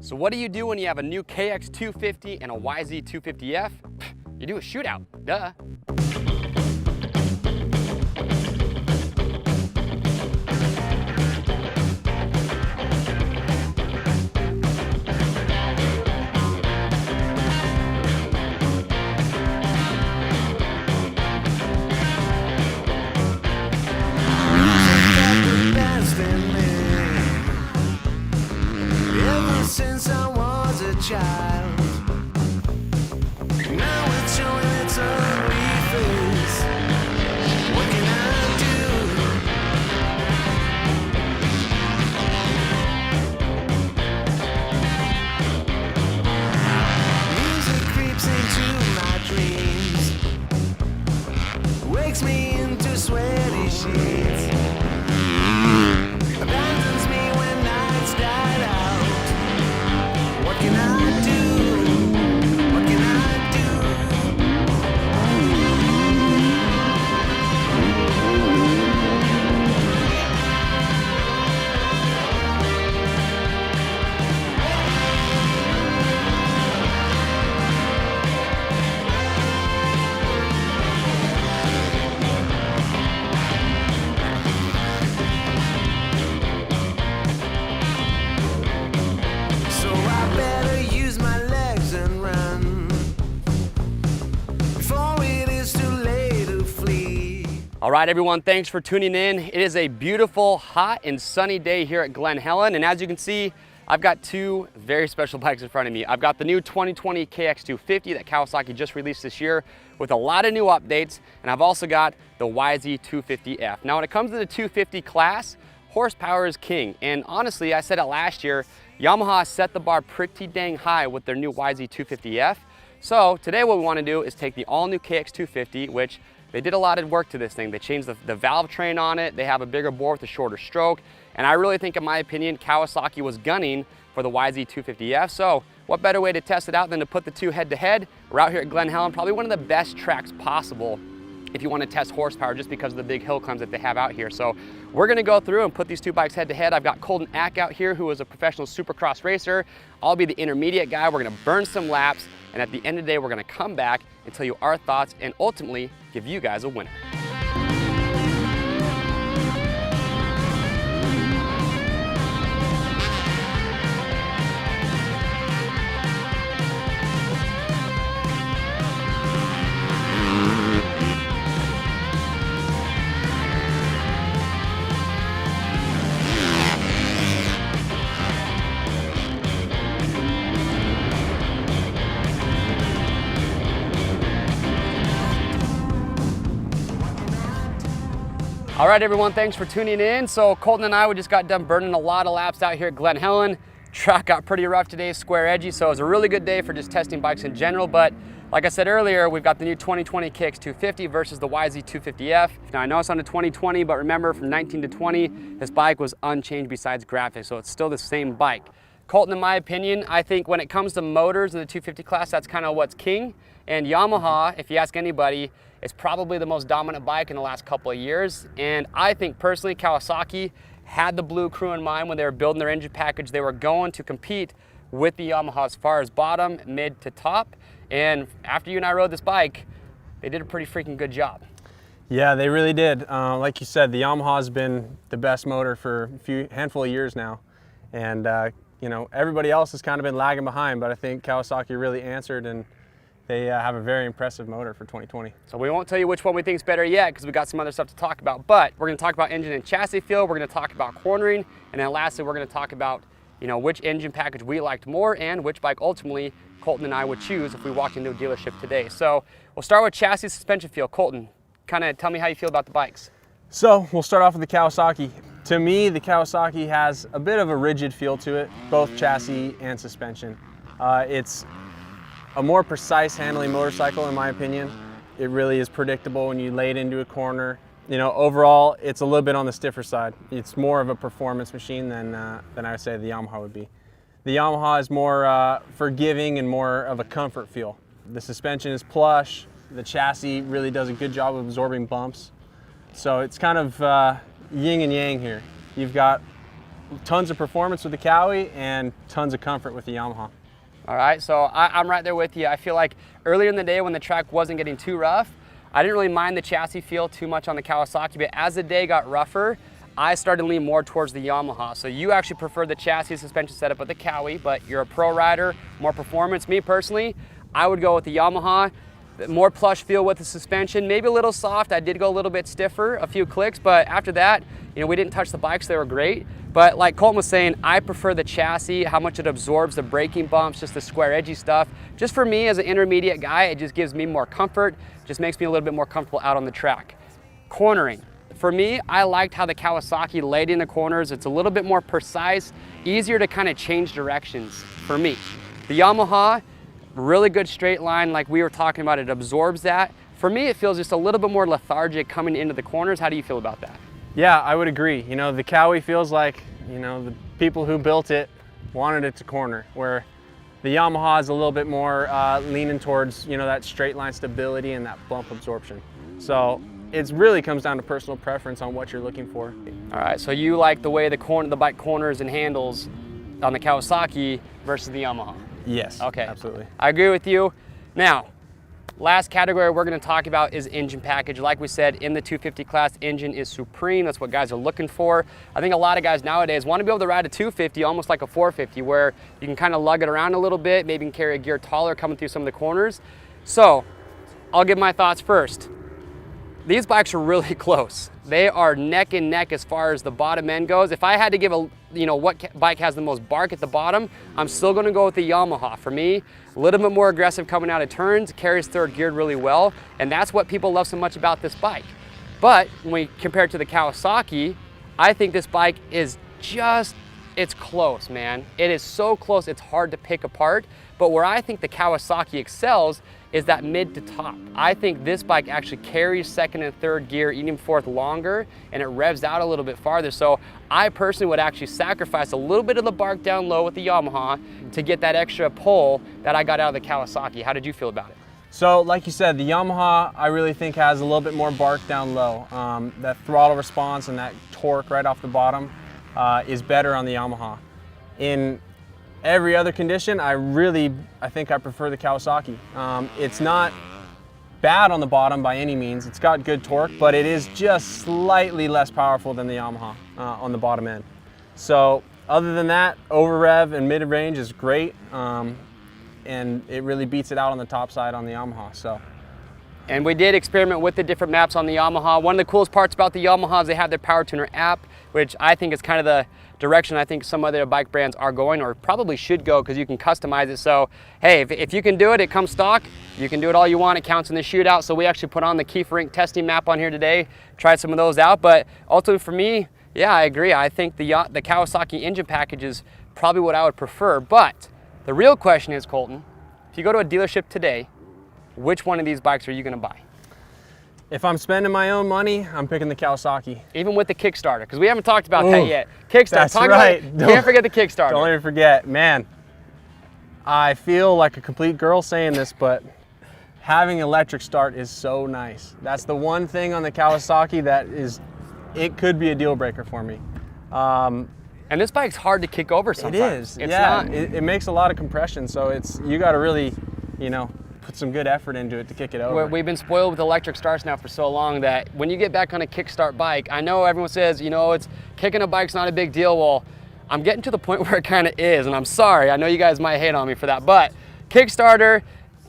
So what do you do when you have a new KX250 and a YZ250F? You do a shootout, duh. Since I was a child, now it's showing its ugly face. What can I do? Music creeps into my dreams, wakes me into sweaty sheets, abandons me when nights died out. What can I do? What can I do? So I better use my legs and run before it is too late to flee. All right, everyone, thanks for tuning in. It is a beautiful, hot, and sunny day here at Glen Helen, and as you can see, I've got two very special bikes in front of me. I've got the new 2020 KX250 that Kawasaki just released this year with a lot of new updates, and I've also got the YZ250F. Now, when it comes to the 250 class, horsepower is king, and honestly, I said it last year, Yamaha set the bar pretty dang high with their new YZ250F. So today what we want to do is take the all-new KX250, which they did a lot of work to this thing. They changed the valve train on it, they have a bigger bore with a shorter stroke, and I really think, in my opinion, Kawasaki was gunning for the YZ250F. So what better way to test it out than to put the two head-to-head? We're out here at Glen Helen, probably one of the best tracks possible if you want to test horsepower, just because of the big hill climbs that they have out here. So we're gonna go through and put these two bikes head to head. I've got Colton Ack out here, who is a professional supercross racer. I'll be the intermediate guy. We're gonna burn some laps, and at the end of the day, we're gonna come back and tell you our thoughts and ultimately give you guys a winner. All right, everyone, thanks for tuning in. So Colton and I, we just got done burning a lot of laps out here at Glen Helen. Track got pretty rough today, square edgy, so it was a really good day for just testing bikes in general. But like I said earlier, we've got the new 2020 KX250 versus the YZ250F. Now, I know it's on the 2020, but remember, from 19 to 20, this bike was unchanged besides graphics, so it's still the same bike. Colton, in my opinion, I think when it comes to motors in the 250 class, that's kind of what's king. And Yamaha, if you ask anybody, is probably the most dominant bike in the last couple of years. And I think personally, Kawasaki had the Blue Crew in mind when they were building their engine package. They were going to compete with the Yamaha as far as bottom, mid to top. And after you and I rode this bike, they did a pretty freaking good job. Yeah, they really did. Like you said, the Yamaha's been the best motor for a handful of years now. And you know, everybody else has kind of been lagging behind, but I think Kawasaki really answered, and they have a very impressive motor for 2020. So we won't tell you which one we think is better yet, because we got some other stuff to talk about, but we're going to talk about engine and chassis feel, we're going to talk about cornering, and then lastly we're going to talk about, you know, which engine package we liked more and which bike ultimately Colton and I would choose if we walked into a dealership today. So we'll start with chassis suspension feel. Colton, kind of tell me how you feel about the bikes. So we'll start off with the Kawasaki. To me, the Kawasaki has a bit of a rigid feel to it, both chassis and suspension. It's a more precise handling motorcycle, in my opinion. It really is predictable when you lay it into a corner. You know, overall, it's a little bit on the stiffer side. It's more of a performance machine than I would say the Yamaha would be. The Yamaha is more forgiving and more of a comfort feel. The suspension is plush. The chassis really does a good job of absorbing bumps. So it's kind of yin and yang here. You've got tons of performance with the Kawi and tons of comfort with the Yamaha. All right, so I'm right there with you. I feel like earlier in the day when the track wasn't getting too rough, I didn't really mind the chassis feel too much on the Kawasaki, but as the day got rougher, I started to lean more towards the Yamaha. So you actually prefer the chassis suspension setup of the Kawi, but you're a pro rider, more performance. Me personally, I would go with the Yamaha. More plush feel with the suspension, maybe a little soft. I did go a little bit stiffer, a few clicks, but after that, we didn't touch the bikes, they were great. But like Colton was saying, I prefer the chassis, how much it absorbs the braking bumps, just the square edgy stuff. Just for me as an intermediate guy, it just gives me more comfort, just makes me a little bit more comfortable out on the track. Cornering. For me, I liked how the Kawasaki laid in the corners. It's a little bit more precise, easier to kind of change directions for me. The Yamaha, really good straight line like we were talking about, it absorbs that. For me, it feels just a little bit more lethargic coming into the corners. How do you feel about that? Yeah, I would agree. The Kawi feels like, the people who built it wanted it to corner, where the Yamaha is a little bit more leaning towards, that straight line stability and that bump absorption. So it really comes down to personal preference on what you're looking for. All right, so you like the way the bike corners and handles on the Kawasaki versus the Yamaha? Yes, okay, absolutely. I agree with you. Now, last category we're going to talk about is engine package. Like we said, in the 250 class, engine is supreme. That's what guys are looking for. I think a lot of guys nowadays want to be able to ride a 250 almost like a 450, where you can kind of lug it around a little bit, maybe you can carry a gear taller coming through some of the corners. So I'll give my thoughts first. These bikes are really close. They are neck and neck as far as the bottom end goes. If I had to give what bike has the most bark at the bottom, I'm still gonna go with the Yamaha. For me, a little bit more aggressive coming out of turns, carries third geared really well, and that's what people love so much about this bike. But when we compare it to the Kawasaki, I think this bike is it's close, man. It is so close, it's hard to pick apart. But where I think the Kawasaki excels is that mid to top. I think this bike actually carries second and third gear, even fourth longer, and it revs out a little bit farther. So I personally would actually sacrifice a little bit of the bark down low with the Yamaha to get that extra pull that I got out of the Kawasaki. How did you feel about it? So like you said, the Yamaha I really think has a little bit more bark down low. That throttle response and that torque right off the bottom is better on the Yamaha. In every other condition, I think I prefer the Kawasaki. It's not bad on the bottom by any means. It's got good torque, but it is just slightly less powerful than the Yamaha on the bottom end. So other than that, over rev and mid range is great, and it really beats it out on the top side on the Yamaha. So. And we did experiment with the different maps on the Yamaha. One of the coolest parts about the Yamaha is they have their Power Tuner app, which I think is kind of the direction I think some other bike brands are going, or probably should go, because you can customize it. So hey, if you can do it, it comes stock. You can do it all you want. It counts in the shootout. So we actually put on the Kiefer Inc. testing map on here today, tried some of those out. But ultimately for me, yeah, I agree. I think the Kawasaki engine package is probably what I would prefer. But the real question is, Colton, if you go to a dealership today, which one of these bikes are you going to buy? If I'm spending my own money, I'm picking the Kawasaki. Even with the Kickstarter, because we haven't talked about that yet. Kickstarter, that's right. Can't forget the Kickstarter. Don't even forget, man. I feel like a complete girl saying this, but having electric start is so nice. That's the one thing on the Kawasaki that it could be a deal breaker for me. And this bike's hard to kick over sometimes. It is. It makes a lot of compression, so you got to really, put some good effort into it to kick it over. We've been spoiled with electric starts now for so long that when you get back on a kickstart bike, I know everyone says, it's kicking a bike's not a big deal. Well, I'm getting to the point where it kind of is, and I'm sorry. I know you guys might hate on me for that, but Kickstarter,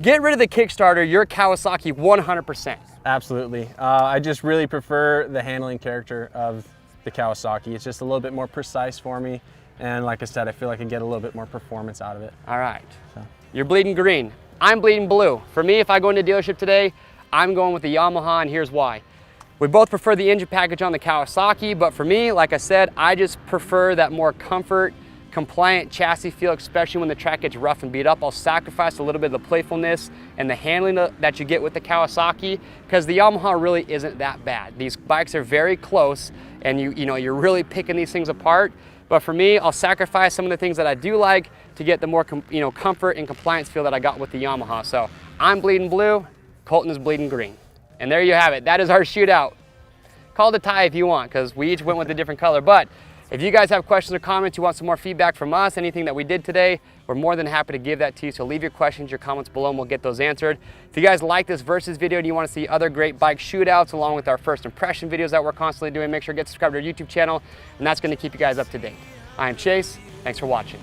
get rid of the Kickstarter, you're Kawasaki 100%. Absolutely. I just really prefer the handling character of the Kawasaki. It's just a little bit more precise for me, and like I said, I feel like I get a little bit more performance out of it. All right. So. You're bleeding green. I'm bleeding blue. For me, if I go into a dealership today, I'm going with the Yamaha, and here's why. We both prefer the engine package on the Kawasaki, but for me, like I said, I just prefer that more comfort, compliant chassis feel, especially when the track gets rough and beat up. I'll sacrifice a little bit of the playfulness and the handling that you get with the Kawasaki, because the Yamaha really isn't that bad. These bikes are very close, and you're really picking these things apart. But for me, I'll sacrifice some of the things that I do like to get the more comfort and compliance feel that I got with the Yamaha. So I'm bleeding blue, Colton is bleeding green. And there you have it. That is our shootout. Call it a tie if you want, because we each went with a different color. But If you guys have questions or comments, you want some more feedback from us, anything that we did today, we're more than happy to give that to you. So leave your questions, your comments below, and we'll get those answered. If you guys like this Versus video and you want to see other great bike shootouts along with our first impression videos that we're constantly doing, make sure to get subscribed to our YouTube channel, and that's going to keep you guys up to date. I'm Chase. Thanks for watching.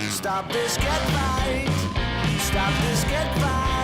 Stop this, get right. Stop this, get right.